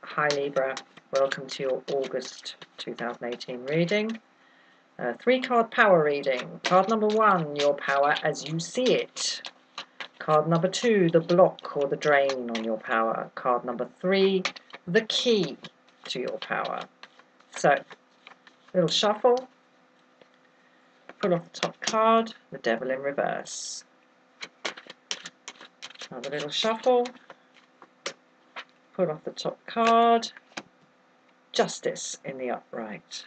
Hi Libra, welcome to your August 2018 reading. 3-card power reading. Card number 1, your power as you see it. Card number 2, the block or the drain on your power. Card number 3, the key to your power. So, little shuffle. Pull off the top card, the Devil in reverse. Another little shuffle. Pull off the top card, Justice in the upright.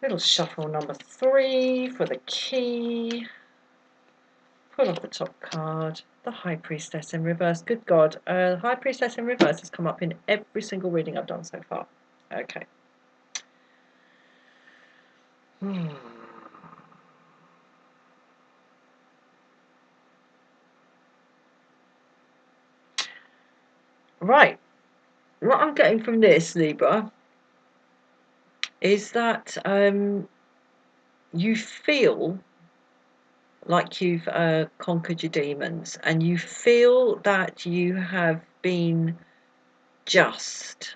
Little shuffle number 3 for the key. Pull off the top card, the High Priestess in reverse. Good God, the High Priestess in reverse has come up in every single reading I've done so far. Okay. Right. What I'm getting from this, Libra, is that you feel like you've conquered your demons, and you feel that you have been just.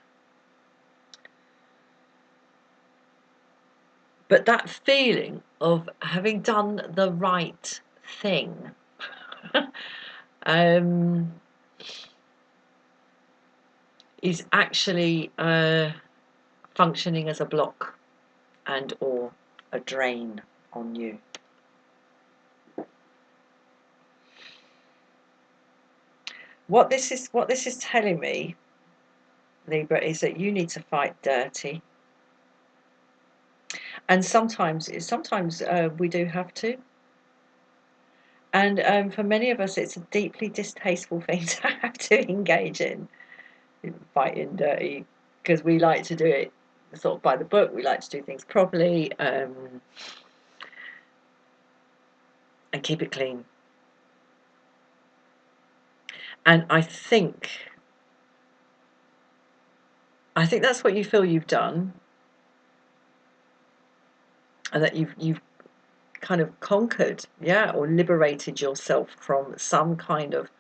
But that feeling of having done the right thing is actually functioning as a block and or a drain on you. What this is telling me, Libra, is that you need to fight dirty. And sometimes we do have to. And for many of us, it's a deeply distasteful thing to have to engage in fighting dirty, because we like to do it sort of by the book. We like to do things properly and keep it clean. And I think that's what you feel you've done, and that you've kind of conquered, yeah, or liberated yourself from some kind of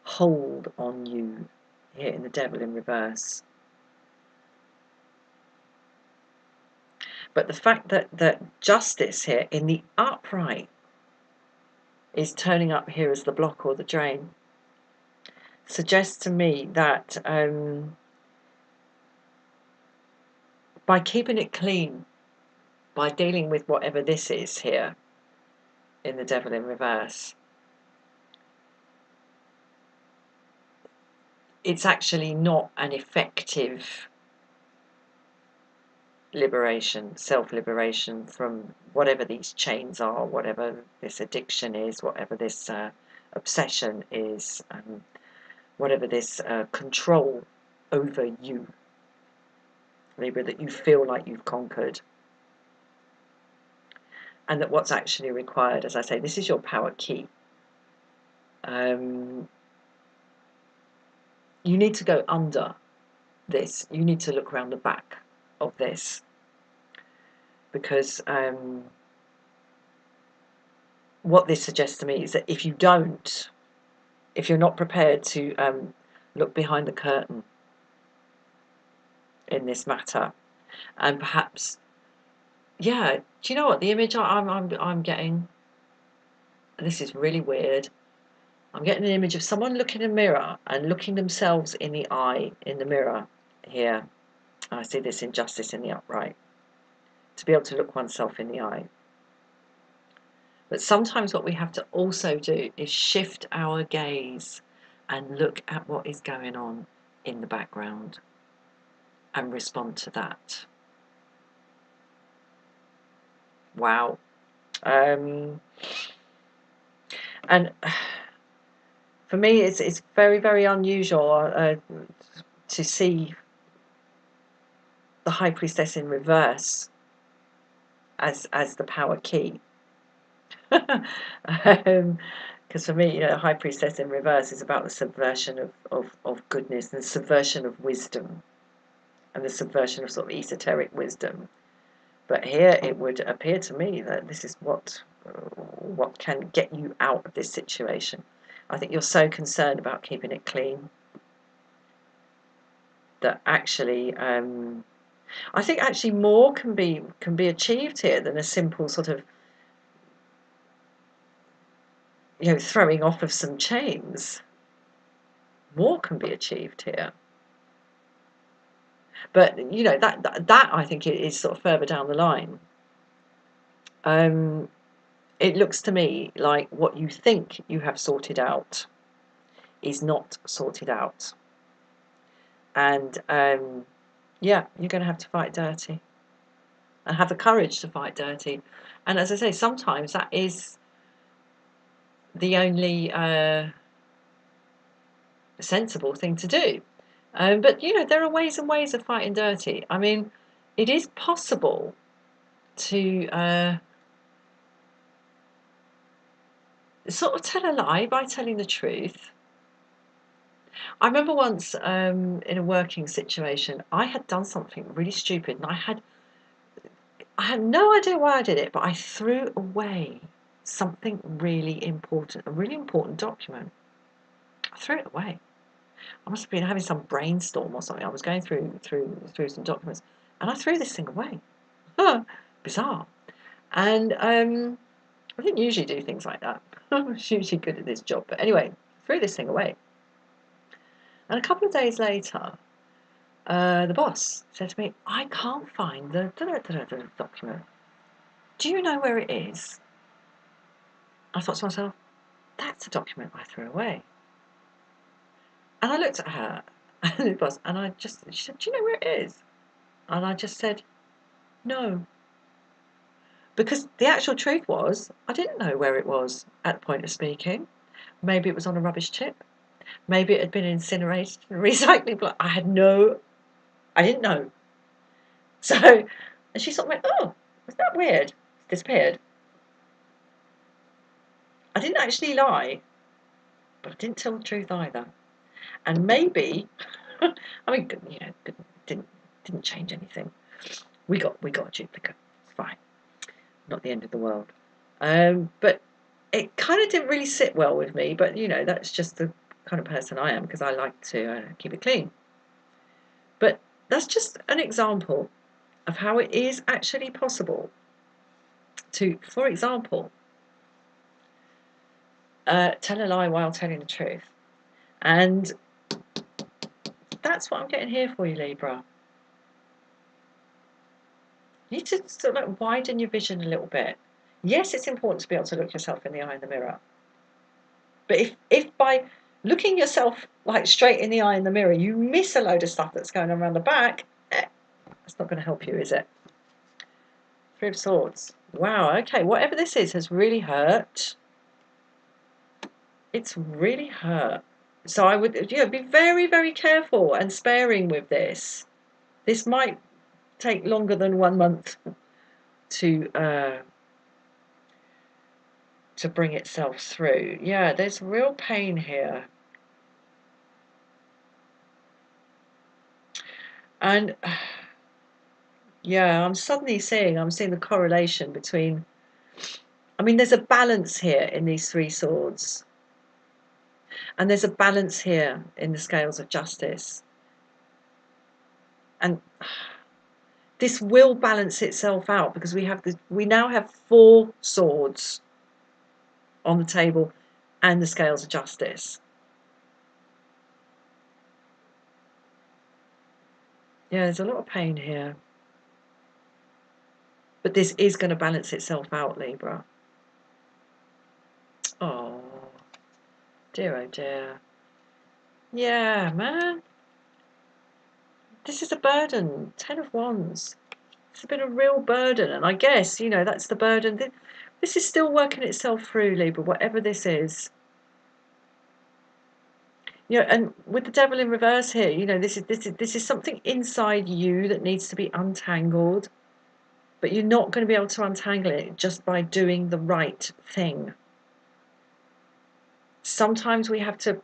hold on you here in the Devil in reverse. But the fact that Justice here in the upright is turning up here as the block or the drain suggests to me that by keeping it clean, by dealing with whatever this is here in the Devil in reverse, it's actually not an effective liberation, self-liberation from whatever these chains are, whatever this addiction is, whatever this obsession is, whatever this control over you, Libra, that you feel like you've conquered. And that what's actually required, as I say, this is your power key. You need to go under this. You need to look around the back of this, because what this suggests to me is that if you're not prepared to look behind the curtain in this matter, and perhaps, yeah, do you know what the image I'm getting? This is really weird. I'm getting an image of someone looking in a mirror and looking themselves in the eye in the mirror here. I see this in Justice in the upright. To be able to look oneself in the eye. But sometimes what we have to also do is shift our gaze and look at what is going on in the background and respond to that. Wow. And for me, it's very, very unusual to see the High Priestess in reverse as the power key. Because for me, High Priestess in reverse is about the subversion of goodness, and the subversion of wisdom, and the subversion of sort of esoteric wisdom. But here it would appear to me that this is what can get you out of this situation. I think you're so concerned about keeping it clean. that actually, I think actually more can be achieved here than a simple sort of, throwing off of some chains. More can be achieved here. But that I think is sort of further down the line. It looks to me like what you think you have sorted out is not sorted out, and you're going to have to fight dirty, and have the courage to fight dirty. And as I say, sometimes that is the only sensible thing to do. But there are ways and ways of fighting dirty. I mean, it is possible to sort of tell a lie by telling the truth. I remember once in a working situation, I had done something really stupid, and I had no idea why I did it, but I threw away something really important, a really important document. I threw it away. I must have been having some brainstorm or something. I was going through some documents, and I threw this thing away. Bizarre. And I didn't usually do things like that. I'm usually good at this job, but anyway, threw this thing away. And a couple of days later, the boss said to me, "I can't find the document. Do you know where it is?" I thought to myself, that's a document I threw away. And I looked at her, and the boss, and she said, "Do you know where it is?" And I just said, "No." Because the actual truth was, I didn't know where it was at the point of speaking. Maybe it was on a rubbish tip. Maybe it had been incinerated in a recycling plant. I didn't know. So, and she sort of went, "Oh, was that weird?" It's disappeared. I didn't actually lie, but I didn't tell the truth either. And maybe, I mean, didn't change anything. We got a duplicate. It's fine. Not the end of the world. But it kind of didn't really sit well with me. But that's just the kind of person I am, because I like to keep it clean. But that's just an example of how it is actually possible to, for example, tell a lie while telling the truth. And that's what I'm getting here for you, Libra. You need to sort of like widen your vision a little bit. Yes, it's important to be able to look yourself in the eye in the mirror. But if by looking yourself like straight in the eye in the mirror, you miss a load of stuff that's going on around the back, that's not going to help you, is it? Three of Swords. Wow, okay, whatever this is has really hurt. It's really hurt. So I would, be very, very careful and sparing with this. This might take longer than 1 month to bring itself through. Yeah, there's real pain here. And yeah, I'm seeing the correlation between, I mean, there's a balance here in these three swords. And there's a balance here in the scales of justice. And this will balance itself out, because we now have 4 swords on the table and the scales of justice. Yeah, there's a lot of pain here. But this is going to balance itself out, Libra. Oh, dear, oh dear. Yeah, man. This is a burden. 10 of Wands. It's been a real burden. And I guess, that's the burden. This is still working itself through, Libra, whatever this is. And with the Devil in reverse here, this is something inside you that needs to be untangled. But you're not going to be able to untangle it just by doing the right thing. Sometimes we have to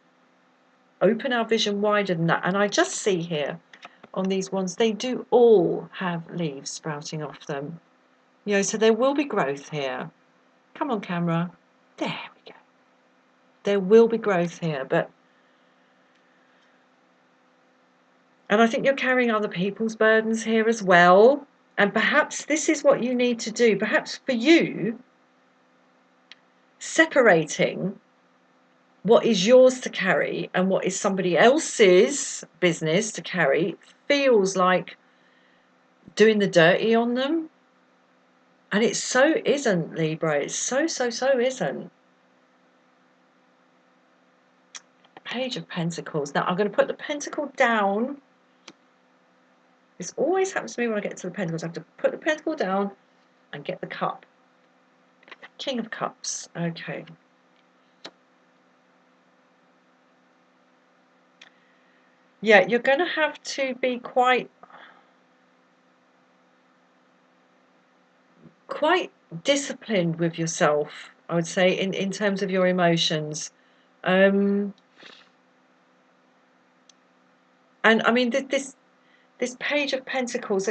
open our vision wider than that. And I just see here on these ones, they do all have leaves sprouting off them. So there will be growth here. Come on, camera. There we go. There will be growth here, but And I think you're carrying other people's burdens here as well. And perhaps this is what you need to do. Perhaps for you, separating what is yours to carry and what is somebody else's business to carry feels like doing the dirty on them. And it so isn't, Libra. It's so isn't. Page of Pentacles. Now, I'm going to put the pentacle down. This always happens to me when I get to the pentacles. I have to put the pentacle down and get the cup. King of Cups. Okay. Yeah, you're going to have to be quite disciplined with yourself, I would say, in terms of your emotions. And I mean, this Page of Pentacles,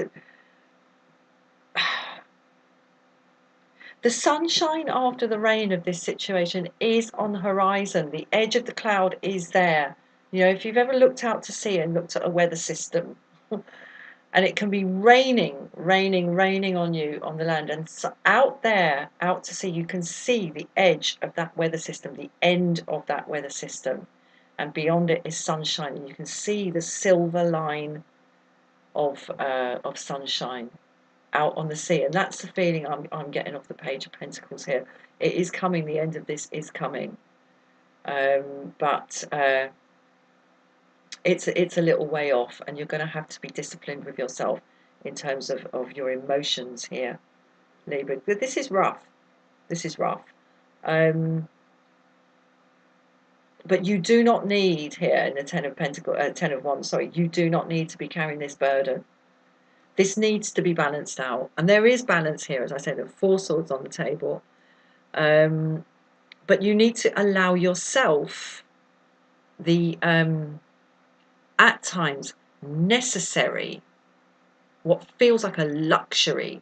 the sunshine after the rain of this situation is on the horizon. The edge of the cloud is there. You know, if you've ever looked out to sea and looked at a weather system, and it can be raining on you on the land, and so out there, out to sea, you can see the edge of that weather system, the end of that weather system, and beyond it is sunshine, and you can see the silver line of sunshine out on the sea. And that's the feeling I'm getting off the Page of Pentacles here. It is coming. The end of this is coming, but it's a little way off, and you're going to have to be disciplined with yourself in terms of your emotions here, Libra. But this is rough. This is rough. But you do not need here in the Ten of Pentacles, Ten of Wands. Sorry, you do not need to be carrying this burden. This needs to be balanced out, and there is balance here. As I said, there are 4 swords on the table, but you need to allow yourself the at times necessary, what feels like a luxury,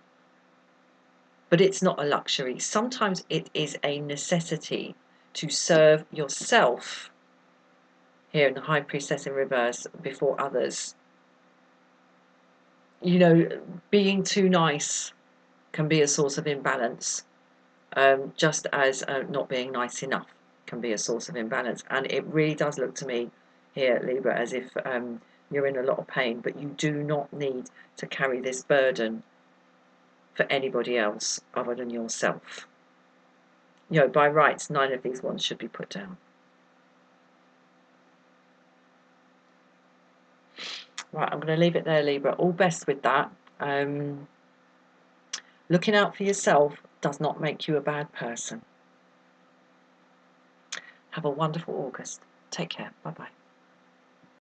but it's not a luxury. Sometimes it is a necessity to serve yourself here in the High Priestess in reverse before others. You know, being too nice can be a source of imbalance, just as not being nice enough can be a source of imbalance. And it really does look to me here, Libra, as if you're in a lot of pain, but you do not need to carry this burden for anybody else other than yourself. You know, by rights, 9 of these wands should be put down. Right, I'm going to leave it there, Libra. All best with that. Looking out for yourself does not make you a bad person. Have a wonderful August. Take care. Bye-bye.